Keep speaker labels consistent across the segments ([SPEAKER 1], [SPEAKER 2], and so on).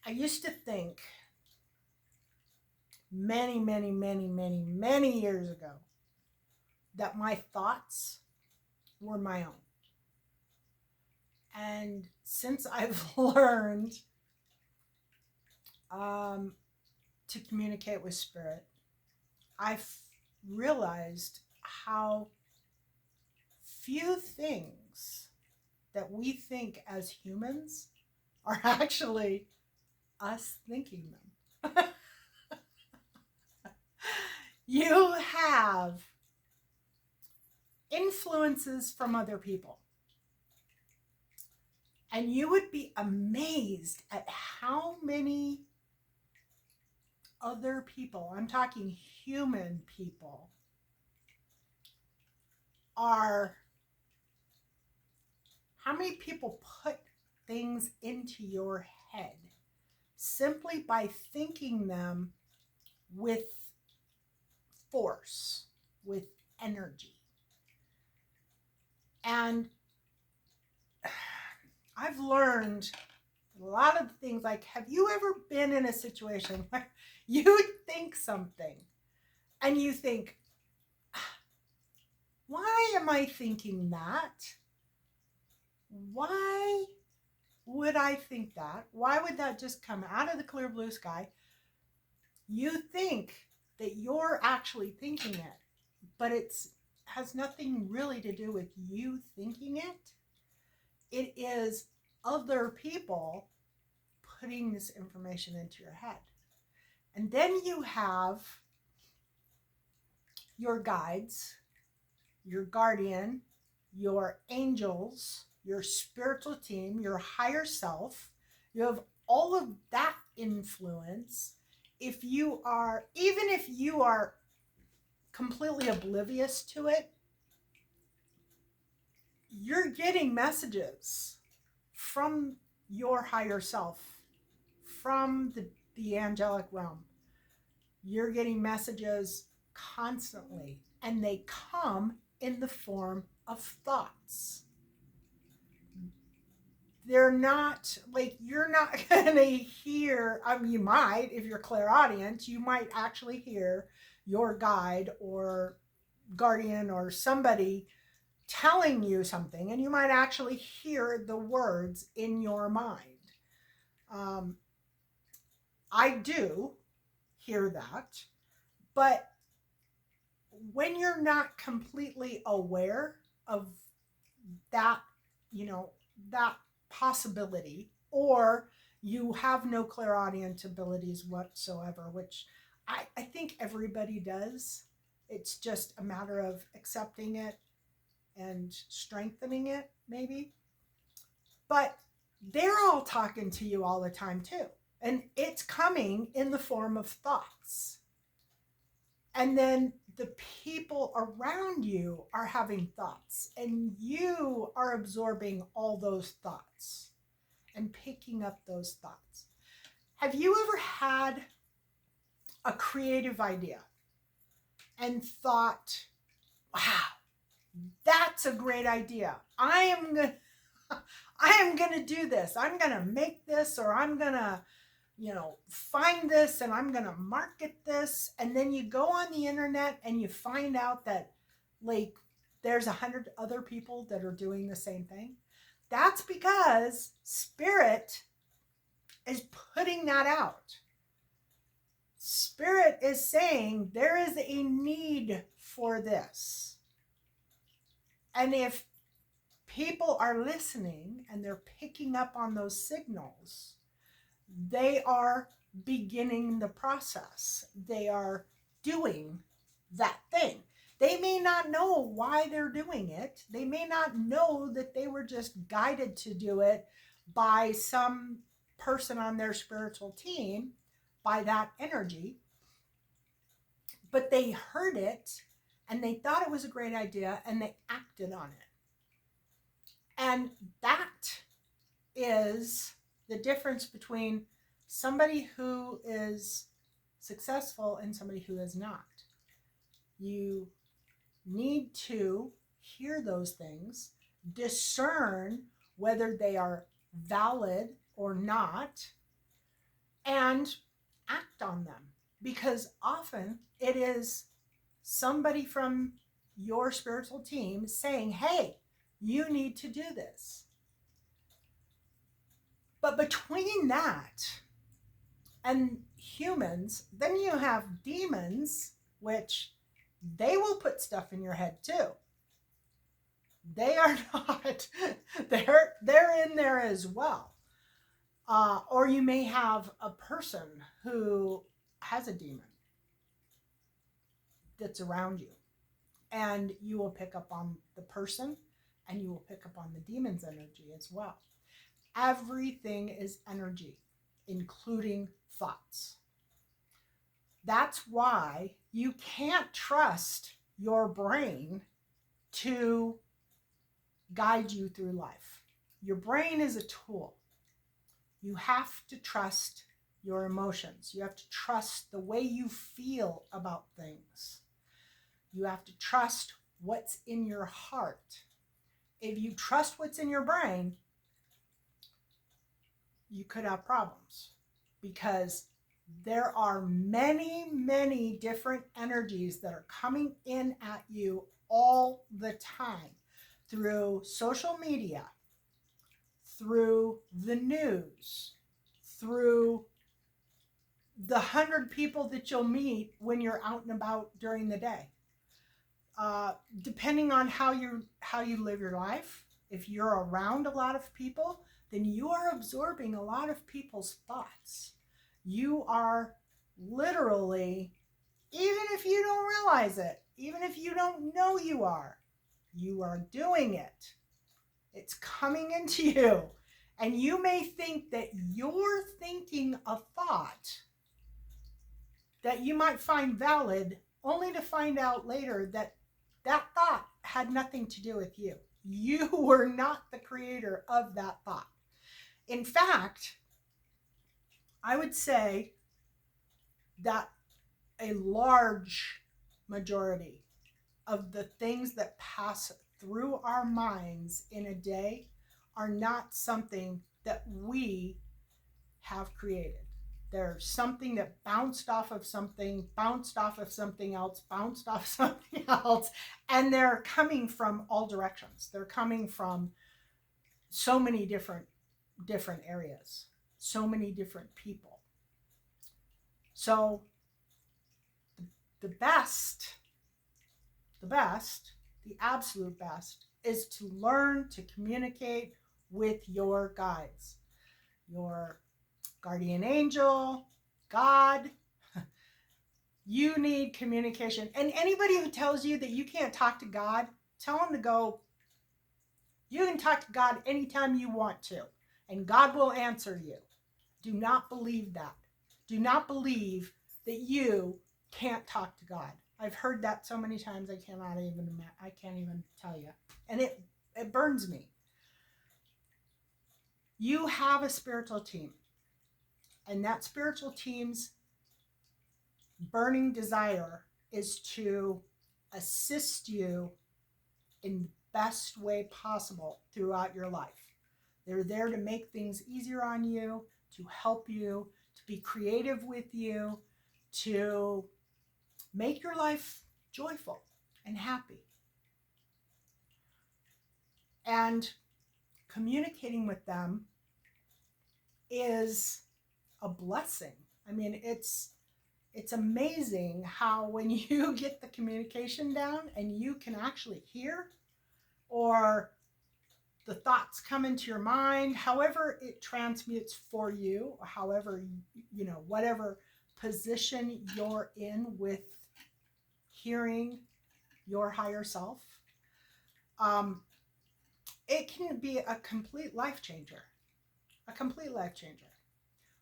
[SPEAKER 1] I used to think many, many, many, many, many years ago that my thoughts were my own. And since I've learned um, to communicate with spirit, I've realized how few things that we think as humans are actually us thinking them. You have influences from other people, and you would be amazed at how many other people, I'm talking human people, are how many people put things into your head simply by thinking them with force, with energy. And I've learned a lot of things. Like, have you ever been in a situation where you think something and you think, why am I thinking that? Why would I think that? Why would that just come out of the clear blue sky? You think that you're actually thinking it, but it's has nothing really to do with you thinking it. It is other people putting this information into your head. And then you have your guides, your guardian, your angels, your spiritual team, your higher self. You have all of that influence. If you are, even if you are completely oblivious to it, you're getting messages from your higher self, from the angelic realm. You're getting messages constantly, and they come in the form of thoughts. They're not like, you're not gonna hear, you might, if you're clairaudient, you might actually hear your guide or guardian or somebody telling you something, and you might actually hear the words in your mind. um, I do hear that, but when you're not completely aware of that, you know, that possibility, or you have no clairaudient abilities whatsoever, which I think everybody does. It's just a matter of accepting it and strengthening it, maybe. But they're all talking to you all the time, too. And it's coming in the form of thoughts. And then the people around you are having thoughts, and you are absorbing all those thoughts and picking up those thoughts. Have you ever had a creative idea and thought, wow, that's a great idea. I am going to do this. I'm going to make this, or I'm going to, find this and I'm going to market this. And then you go on the internet and you find out that, like, there's 100 other people that are doing the same thing. That's because spirit is putting that out. Spirit is saying there is a need for this. And if people are listening and they're picking up on those signals, they are beginning the process. They are doing that thing. They may not know why they're doing it. They may not know that they were just guided to do it by some person on their spiritual team, by that energy. But they heard it and they thought it was a great idea and they acted on it. And that is the difference between somebody who is successful and somebody who is not. You need to hear those things, discern whether they are valid or not, and act on them, because often it is somebody from your spiritual team saying, hey, you need to do this. But between that and humans, then you have demons, which they will put stuff in your head too. They are not, they're in there as well. Or you may have a person who has a demon that's around you, and you will pick up on the person and you will pick up on the demon's energy as well. Everything is energy, including thoughts. That's why you can't trust your brain to guide you through life. Your brain is a tool. You have to trust your emotions. You have to trust the way you feel about things. You have to trust what's in your heart. If you trust what's in your brain, you could have problems, because there are many, many different energies that are coming in at you all the time through social media, through the news, through the 100 people that you'll meet when you're out and about during the day. Depending on how you live your life, if you're around a lot of people, then you are absorbing a lot of people's thoughts. You are literally, even if you don't realize it, even if you don't know you are doing it. It's coming into you. And you may think that you're thinking a thought that you might find valid, only to find out later that that thought had nothing to do with you. You were not the creator of that thought. In fact, I would say that a large majority of the things that pass through our minds in a day are not something that we have created. There's something that bounced off of something else, bounced off something else, and they're coming from all directions. They're coming from so many different areas, so many different people. So the absolute best is to learn to communicate with your guides, your guardian angel, God. You need communication. And anybody who tells you that you can't talk to God, tell them to go. You can talk to God anytime you want to, and God will answer you. Do not believe that. Do not believe that you can't talk to God. I've heard that so many times I can't even tell you. And it burns me. You have a spiritual team. And that spiritual team's burning desire is to assist you in the best way possible throughout your life. They're there to make things easier on you, to help you, to be creative with you, to make your life joyful and happy. And communicating with them is a blessing. I mean, it's amazing how when you get the communication down and you can actually hear, or the thoughts come into your mind, however it transmutes for you, or however, whatever position you're in with hearing your higher self, it can be a complete life changer.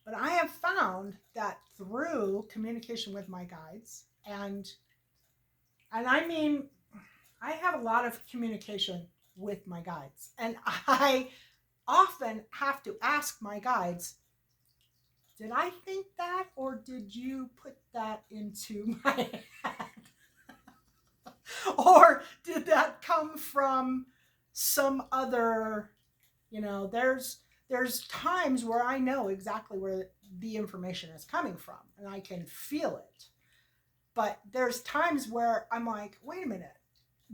[SPEAKER 1] But I have found that through communication with my guides, and I mean, I have a lot of communication with my guides, and I often have to ask my guides, did I think that, or did you put that into my head? Or did that come from some other, there's times where I know exactly where the information is coming from, and I can feel it. But there's times where I'm like, wait a minute,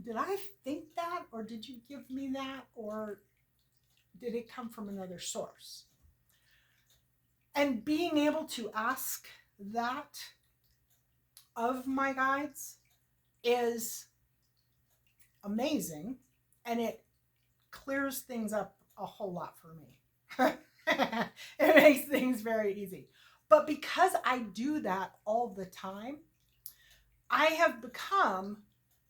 [SPEAKER 1] did I think that, or did you give me that, or did it come from another source? And being able to ask that of my guides is amazing, and it clears things up a whole lot for me. It makes things very easy. But because I do that all the time, I have become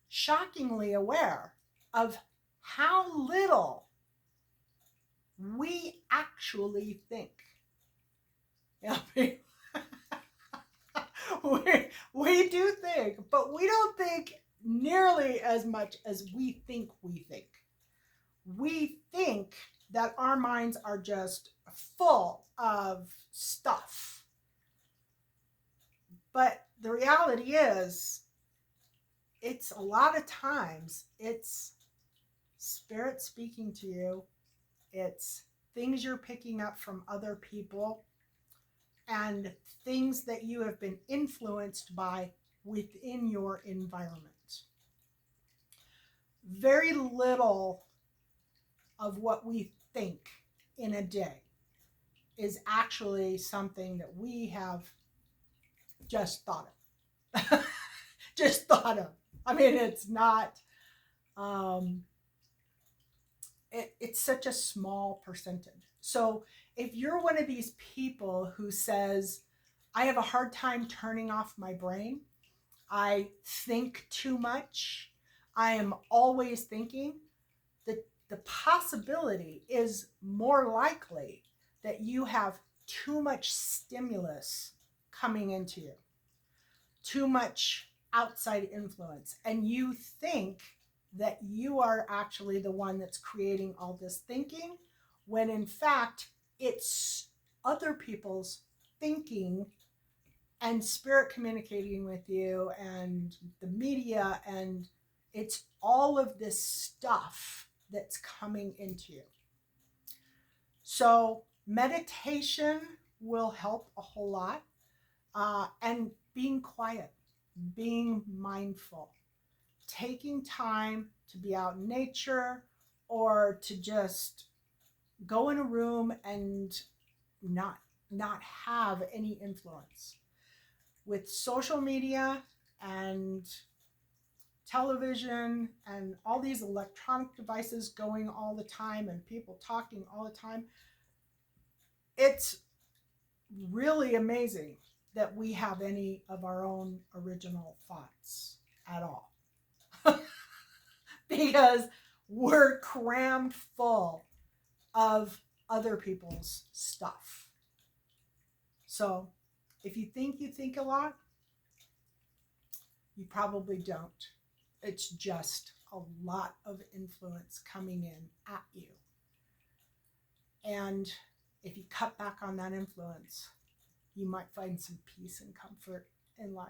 [SPEAKER 1] shockingly aware of how little we actually think. We do think, but we don't think nearly as much as we think we think. We think that our minds are just full of stuff. But the reality is, it's a lot of times, it's spirit speaking to you. It's things you're picking up from other people and things that you have been influenced by within your environment. Very little of what we think in a day is actually something that we have just thought of. Just thought of. I mean, it's not, it's such a small percentage. So if you're one of these people who says, I have a hard time turning off my brain, I think too much, I am always thinking, the possibility is more likely that you have too much stimulus coming into you, too much outside influence, and you think that you are actually the one that's creating all this thinking, when in fact it's other people's thinking and spirit communicating with you and the media, and it's all of this stuff that's coming into you. So meditation will help a whole lot, and being quiet, being mindful, taking time to be out in nature, or to just go in a room and not have any influence. With social media and television and all these electronic devices going all the time and people talking all the time, it's really amazing that we have any of our own original thoughts at all. Because we're crammed full of other people's stuff. So if you think a lot, you probably don't. It's just a lot of influence coming in at you. And if you cut back on that influence, you might find some peace and comfort in life.